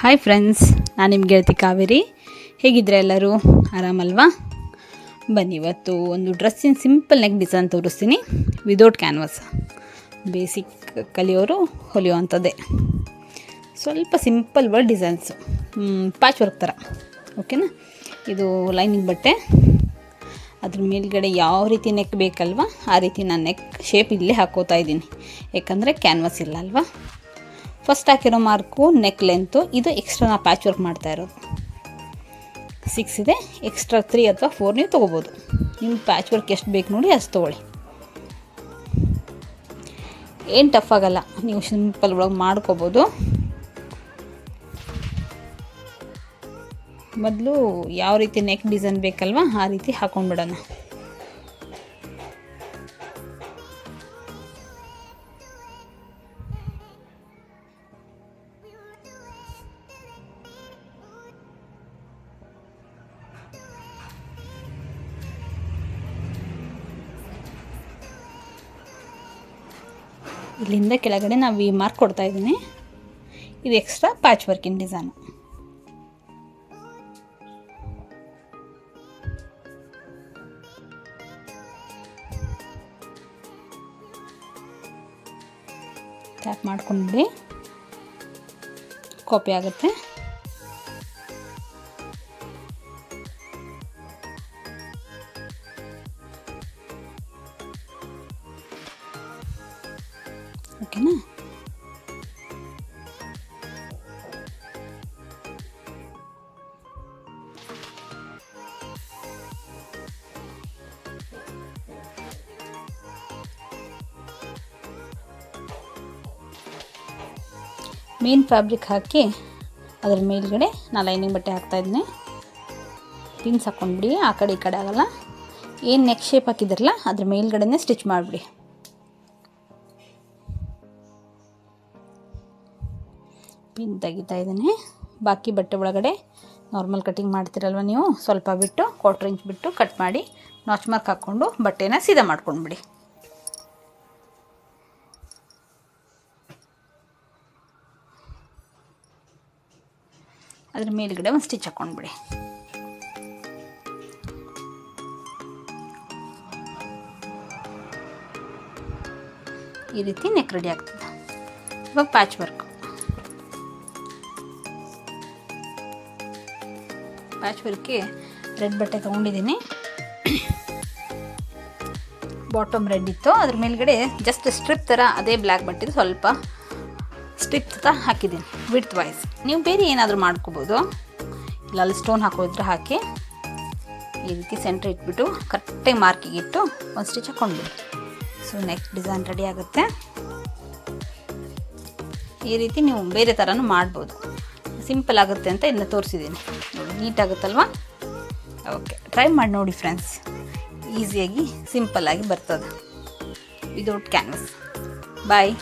Hi friends, ನಾನು ನಿಮ್ಮ ಗೆಳತಿ ಕಾವೇರಿ. ಹೇಗಿದ್ರೆ ಎಲ್ಲರೂ ಆರಾಮಲ್ವಾ? ಬನ್ನಿ, ಇವತ್ತು ಒಂದು ಡ್ರೆಸ್ಸಿನ ಸಿಂಪಲ್ ನೆಕ್ ಡಿಸೈನ್ ತೋರಿಸ್ತೀನಿ. ವಿದೌಟ್ ಕ್ಯಾನ್ವಾಸ್, ಬೇಸಿಕ್ ಕಲಿಯೋರು ಹೊಲಿಯುವಂಥದ್ದೇ. ಸ್ವಲ್ಪ simple word designs, patch work ಥರ. ಓಕೆನಾ? ಇದು ಲೈನಿಂಗ್ ಬಟ್ಟೆ. ಅದ್ರ ಮೇಲ್ಗಡೆ ಯಾವ ರೀತಿ ನೆಕ್ ಬೇಕಲ್ವ ಆ ರೀತಿ ನಾನು ನೆಕ್ ಶೇಪ್ ಇಲ್ಲೇ ಹಾಕೋತಾ ಇದ್ದೀನಿ, ಯಾಕಂದರೆ ಕ್ಯಾನ್ವಾಸ್ ಇಲ್ಲ ಅಲ್ವಾ. ಫಸ್ಟ್ ಹಾಕಿರೋ ಮಾರ್ಕು ನೆಕ್ ಲೆಂತು. ಇದು ಎಕ್ಸ್ಟ್ರಾ ನಾ ಪ್ಯಾಚ್ ವರ್ಕ್ ಮಾಡ್ತಾ ಇರೋದು 6 ಇದೆ. ಎಕ್ಸ್ಟ್ರಾ 3 ಅಥವಾ 4 ನೀವು ತೊಗೋಬೋದು. ನಿಮ್ಮ ಪ್ಯಾಚ್ ವರ್ಕ್ ಎಷ್ಟು ಬೇಕು ನೋಡಿ ಅಷ್ಟು ತೊಗೊಳ್ಳಿ. ಏನು ಟಫ್ ಆಗಲ್ಲ, ನೀವು ಸಿಂಪಲ್ ಒಳಗೆ ಮಾಡ್ಕೋಬೋದು. ಮೊದಲು ಯಾವ ರೀತಿ ನೆಕ್ ಡಿಸೈನ್ ಬೇಕಲ್ವ ಆ ರೀತಿ ಹಾಕೊಂಡ್ಬಿಡೋಣ. ಇಲ್ಲಿಂದ ಕೆಳಗಡೆ ನಾವು ಈ ಮಾರ್ಕ್ ಕೊಡ್ತಾ ಇದ್ದೀನಿ. ಇದು ಎಕ್ಸ್ಟ್ರಾ ಪ್ಯಾಚ್ ವರ್ಕಿನ ಡಿಸೈನು. ಟ್ಯಾಪ್ ಮಾಡ್ಕೊಂಡ್ಬಿಡಿ, ಕಾಪಿ ಆಗುತ್ತೆ. ಓಕೆನಾ? ಮೇನ್ ಫ್ಯಾಬ್ರಿಕ್ ಹಾಕಿ ಅದ್ರ ಮೇಲ್ಗಡೆ ನಾನು ಲೈನಿಂಗ್ ಬಟ್ಟೆ ಹಾಕ್ತಾಯಿದ್ದೀನಿ. ಪಿನ್ಸ್ ಹಾಕ್ಕೊಂಡ್ಬಿಡಿ, ಆ ಕಡೆ ಈ ಕಡೆ ಆಗೋಲ್ಲ. ಏನು ನೆಕ್ ಶೇಪ್ ಹಾಕಿದ್ರಲ್ಲ ಅದ್ರ ಮೇಲ್ಗಡೆನೇ ಸ್ಟಿಚ್ ಮಾಡಿಬಿಡಿ. ಪಿನ್ ತೆಗಿತಾ ಇದ್ದೀನಿ. ಬಾಕಿ ಬಟ್ಟೆ ಒಳಗಡೆ ನಾರ್ಮಲ್ ಕಟಿಂಗ್ ಮಾಡ್ತೀರಲ್ವ ನೀವು, ಸ್ವಲ್ಪ ಬಿಟ್ಟು 1/4 ಇಂಚ್ ಬಿಟ್ಟು ಕಟ್ ಮಾಡಿ ನಾಚ್ ಮಾರ್ಕ್ ಹಾಕ್ಕೊಂಡು ಬಟ್ಟೆನ ಸೀದಾ ಮಾಡ್ಕೊಂಡ್ಬಿಡಿ. ಅದ್ರ ಮೇಲ್ಗಡೆ ಒಂದು ಸ್ಟಿಚ್ ಹಾಕ್ಕೊಂಡ್ಬಿಡಿ. ಈ ರೀತಿ ನೆಕ್ ರೆಡಿ ಆಗ್ತದೆ. ಇವಾಗ ಪ್ಯಾಚ್ ವರ್ಕ್. ಪ್ಯಾಚ್ ವರ್ಕ್ಗೆ ರೆಡ್ ಬಟ್ಟೆ ತೊಗೊಂಡಿದ್ದೀನಿ. ಬಾಟಮ್ ರೆಡ್ ಇತ್ತು, ಅದ್ರ ಮೇಲ್ಗಡೆ ಜಸ್ಟ್ ಸ್ಟ್ರಿಪ್ ಥರ ಅದೇ ಬ್ಲ್ಯಾಕ್ ಬಟ್ಟೆದು ಸ್ವಲ್ಪ ಸ್ಟ್ರಿಪ್ ಥರ ಹಾಕಿದ್ದೀನಿ ವಿಡ್ತ್ ವೈಸ್. ನೀವು ಬೇರೆ ಏನಾದರೂ ಮಾಡ್ಕೋಬೋದು, ಇಲ್ಲ ಅಲ್ಲಿ ಸ್ಟೋನ್ ಹಾಕೋದ್ರೆ ಹಾಕಿ. ಈ ರೀತಿ ಸೆಂಟ್ರ್ ಇಟ್ಬಿಟ್ಟು ಕರೆಕ್ಟಾಗಿ ಮಾರ್ಕಿಗೆ ಇಟ್ಟು ಒಂದು ಸ್ಟಿಚ್ ಹಾಕ್ಕೊಂಡ್ಬಿಡಿ. ಸೊ ನೆಕ್ಸ್ಟ್ ಡಿಸೈನ್ ರೆಡಿ ಆಗುತ್ತೆ. ಈ ರೀತಿ ನೀವು ಬೇರೆ ಥರನೂ ಮಾಡ್ಬೋದು. ಸಿಂಪಲ್ ಆಗುತ್ತೆ ಅಂತ ಇದನ್ನ ತೋರಿಸಿದ್ದೀನಿ ನೋಡಿ, ನೀಟಾಗುತ್ತಲ್ವ? ಓಕೆ, ಟ್ರೈ ಮಾಡಿ ನೋಡಿ ಫ್ರೆಂಡ್ಸ್. ಈಸಿಯಾಗಿ ಸಿಂಪಲ್ಲಾಗಿ ಬರ್ತದೆ ವಿದೌಟ್ ಕ್ಯಾನ್ವಾಸ್. ಬಾಯ್.